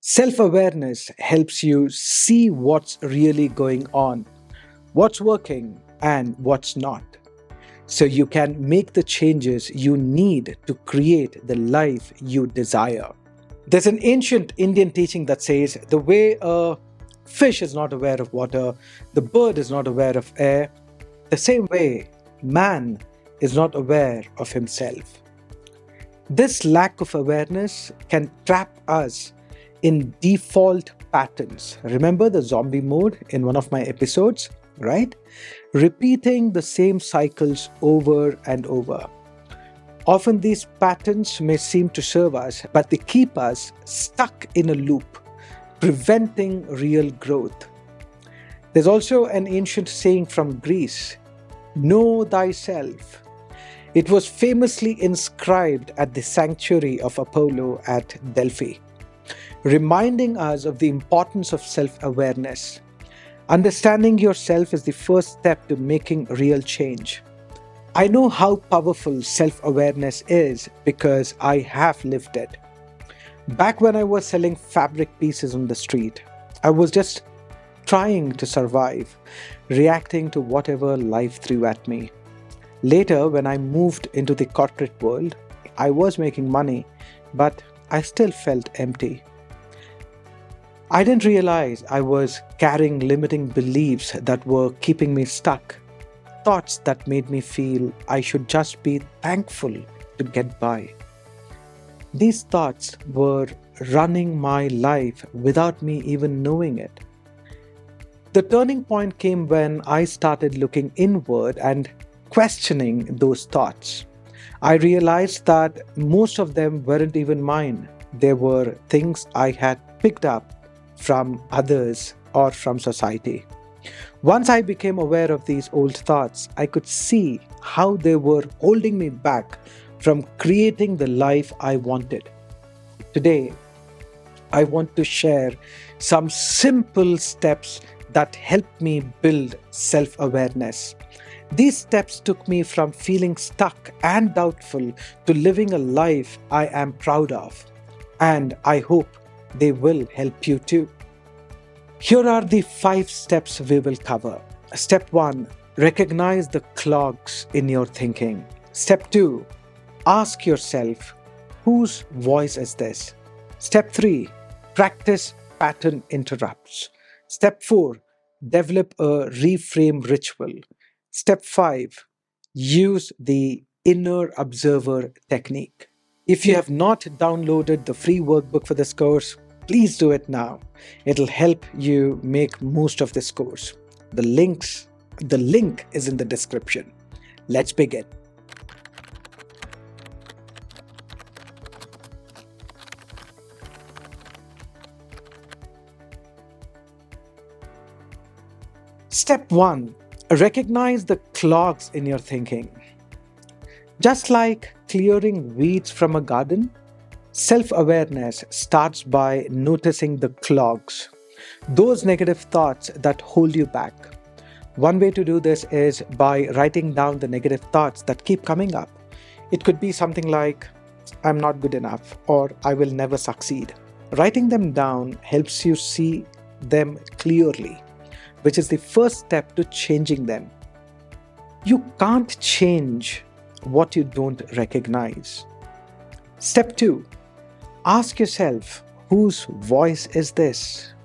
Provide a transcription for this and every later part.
Self-awareness helps you see what's really going on, what's working, and what's not, so you can make the changes you need to create the life you desire. There's an ancient Indian teaching that says the way a fish is not aware of water, the bird is not aware of air, the same way man is not aware of himself. This lack of awareness can trap us in default patterns. Remember the zombie mode in one of my episodes, right? Repeating the same cycles over and over. Often these patterns may seem to serve us, but they keep us stuck in a loop, preventing real growth. There's also an ancient saying from Greece: know thyself. It was famously inscribed at the sanctuary of Apollo at Delphi, reminding us of the importance of self awareness. Understanding yourself is the first step to making real change. I know how powerful self awareness is because I have lived it. Back when I was selling fabric pieces on the street, I was just trying to survive, reacting to whatever life threw at me. Later, when I moved into the corporate world, I was making money, but I still felt empty. I didn't realize I was carrying limiting beliefs that were keeping me stuck, thoughts that made me feel I should just be thankful to get by. These thoughts were running my life without me even knowing it. The turning point came when I started looking inward and questioning those thoughts. I realized that most of them weren't even mine. They were things I had picked up from others or from society. Once I became aware of these old thoughts, I could see how they were holding me back from creating the life I wanted. Today, I want to share some simple steps that helped me build self awareness. These steps took me from feeling stuck and doubtful to living a life I am proud of. And I hope they will help you too. Here are the 5 steps we will cover. Step 1: recognize the clogs in your thinking. Step 2: ask yourself, whose voice is this? Step 3: practice pattern interrupts. Step 4: develop a reframe ritual. Step 5: use the inner observer technique. If you have not downloaded the free workbook for this course, please do it now. It'll help you make most of this course. The link is in the description. Let's begin. Step 1: recognize the clogs in your thinking. Just like clearing weeds from a garden, self awareness starts by noticing the clogs, those negative thoughts that hold you back. One way to do this is by writing down the negative thoughts that keep coming up. It could be something like, I'm not good enough, or I will never succeed. Writing them down helps you see them clearly, which is the first step to changing them. You can't change what you don't recognize. Step 2: ask yourself, whose voice is this?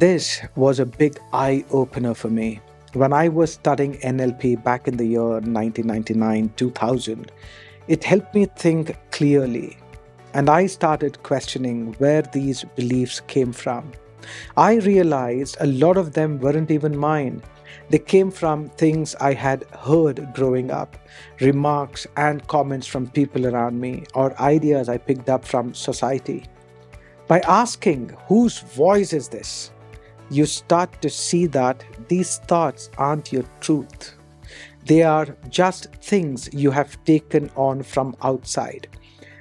This was a big eye opener for me. When I was studying NLP back in the year 1999 2000, it helped me think clearly, and I started questioning where these beliefs came from. I realized a lot of them weren't even mine. They came from things I had heard growing up, remarks and comments from people around me, or ideas I picked up from society. By asking, whose voice is this? You start to see that these thoughts aren't your truth. They are just things you have taken on from outside.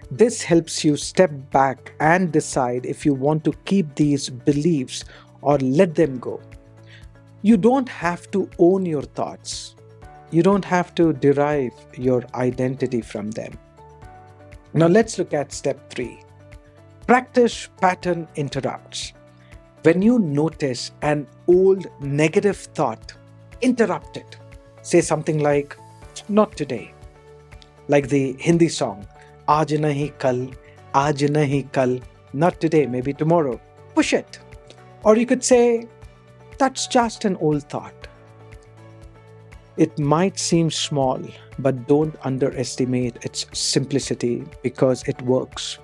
This helps you step back and decide if you want to keep these beliefs or let them go. You don't have to own your thoughts. You don't have to derive your identity from them. Now let's look at step 3. Practice pattern interrupts. When you notice an old negative thought, interrupt it. Say something like, not today. Like the Hindi song, Aaj nahi kal, Aaj nahi kal, not today, maybe tomorrow. Push it. Or you could say, that's just an old thought. It might seem small, but don't underestimate its simplicity because it works.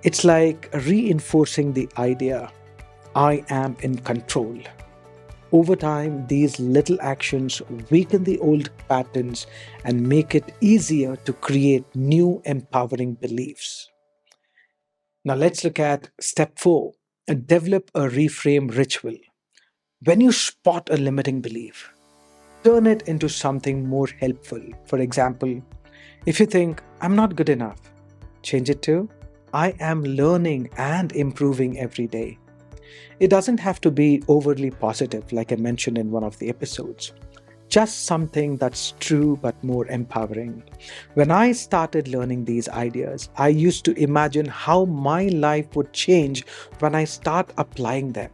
It's like reinforcing the idea, I am in control. Over time, these little actions weaken the old patterns and make it easier to create new empowering beliefs. Now, let's look at step 4, develop a reframe ritual. When you spot a limiting belief, turn it into something more helpful. For example, if you think, I'm not good enough, change it to, I am learning and improving every day. It doesn't have to be overly positive, like I mentioned in one of the episodes. Just something that's true but more empowering. When I started learning these ideas, I used to imagine how my life would change when I start applying them.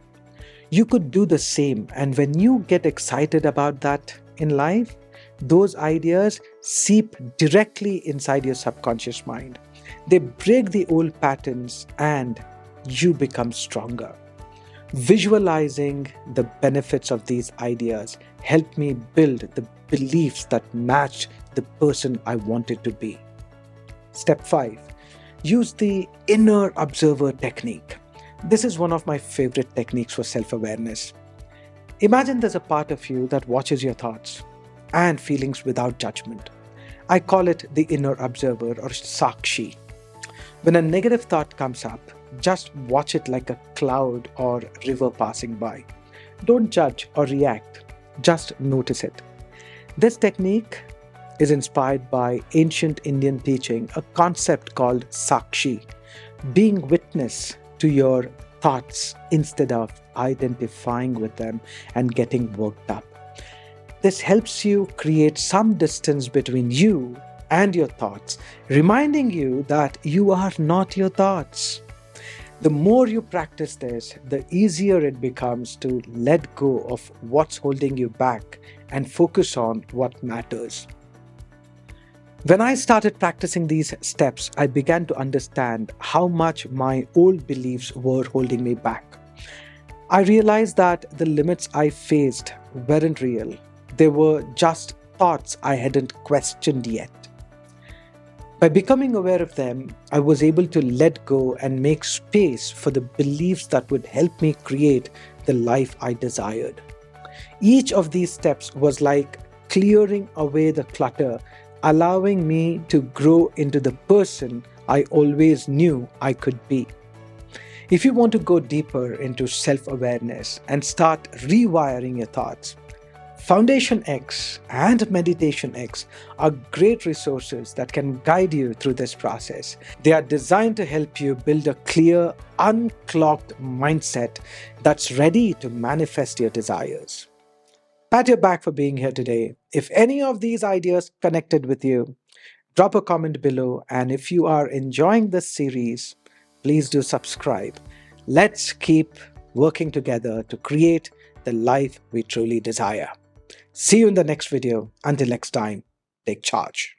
You could do the same, and when you get excited about that in life, those ideas seep directly inside your subconscious mind. They break the old patterns and you become stronger. Visualizing the benefits of these ideas helped me build the beliefs that matched the person I wanted to be. Step 5. Use the inner observer technique. This is one of my favorite techniques for self-awareness. Imagine there's a part of you that watches your thoughts and feelings without judgment. I call it the inner observer or Sakshi. When a negative thought comes up, just watch it like a cloud or river passing by. Don't judge or react, just notice it. This technique is inspired by ancient Indian teaching, a concept called Sakshi, being witness to your thoughts instead of identifying with them and getting worked up. This helps you create some distance between you and your thoughts, reminding you that you are not your thoughts. The more you practice this, the easier it becomes to let go of what's holding you back and focus on what matters. When I started practicing these steps, I began to understand how much my old beliefs were holding me back. I realized that the limits I faced weren't real. They were just thoughts I hadn't questioned yet. By becoming aware of them, I was able to let go and make space for the beliefs that would help me create the life I desired. Each of these steps was like clearing away the clutter, allowing me to grow into the person I always knew I could be. If you want to go deeper into self-awareness and start rewiring your thoughts, Foundation X and Meditation X are great resources that can guide you through this process. They are designed to help you build a clear, unclogged mindset that's ready to manifest your desires. Pat your back for being here today. If any of these ideas connected with you, drop a comment below, and if you are enjoying this series, please do subscribe. Let's keep working together to create the life we truly desire. See you in the next video. Until next time, take charge.